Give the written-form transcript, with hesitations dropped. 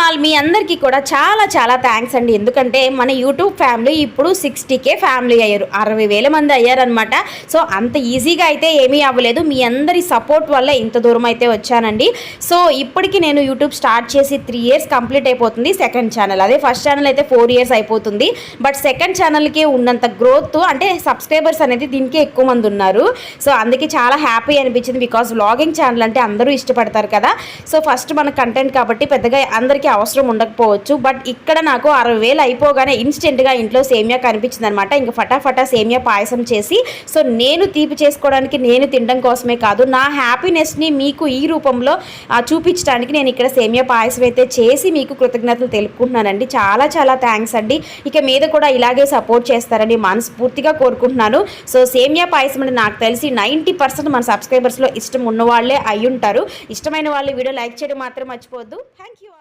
All మీ అందరికీ కూడా చాలా చాలా థ్యాంక్స్ అండి. ఎందుకంటే మన యూట్యూబ్ ఫ్యామిలీ ఇప్పుడు 60K ఫ్యామిలీ అయ్యారు, 60,000 మంది అయ్యారనమాట. సో అంత ఈజీగా అయితే ఏమీ అవ్వలేదు, మీ అందరి సపోర్ట్ వల్ల ఇంత దూరం అయితే వచ్చానండి. సో ఇప్పటికి నేను యూట్యూబ్ స్టార్ట్ చేసి 3 ఇయర్స్ కంప్లీట్ అయిపోతుంది. సెకండ్ ఛానల్, అదే ఫస్ట్ ఛానల్ అయితే 4 ఇయర్స్ అయిపోతుంది. బట్ సెకండ్ ఛానల్కి ఉన్నంత గ్రోత్ అంటే సబ్స్క్రైబర్స్ అనేది దీనికి ఎక్కువ మంది ఉన్నారు. సో అందుకే చాలా హ్యాపీ అనిపించింది. బికాజ్ వ్లాగింగ్ ఛానల్ అంటే అందరూ ఇష్టపడతారు కదా. సో ఫస్ట్ మన కంటెంట్ కాబట్టి పెద్దగా అందరికీ అవసరం ఉండకపోవచ్చు. బట్ ఇక్కడ నాకు 60,000 అయిపోగానే ఇన్స్టెంట్గా ఇంట్లో సేమియా కనిపించింది అనమాట. ఇంకా ఫటాఫటా సేమియా పాయసం చేసి, సో నేను తీపి చేసుకోవడానికి, నేను తినడం కోసమే కాదు, నా హ్యాపీనెస్ని మీకు ఈ రూపంలో చూపించడానికి నేను ఇక్కడ సేమియా పాయసం అయితే చేసి మీకు కృతజ్ఞతలు తెలుపుకుంటున్నానండి. చాలా చాలా థ్యాంక్స్ అండి. ఇక మీద కూడా ఇలాగే సపోర్ట్ చేస్తారని మనస్ఫూర్తిగా కోరుకుంటున్నాను. సో సేమియా పాయసం అంటే నాకు తెలిసి 90% మన సబ్స్క్రైబర్స్లో ఇష్టం ఉన్నవాళ్ళే అయి ఉంటారు. ఇష్టమైన వాళ్ళు వీడియో లైక్ చేయడం మాత్రం మర్చిపోవద్దు. Thank you.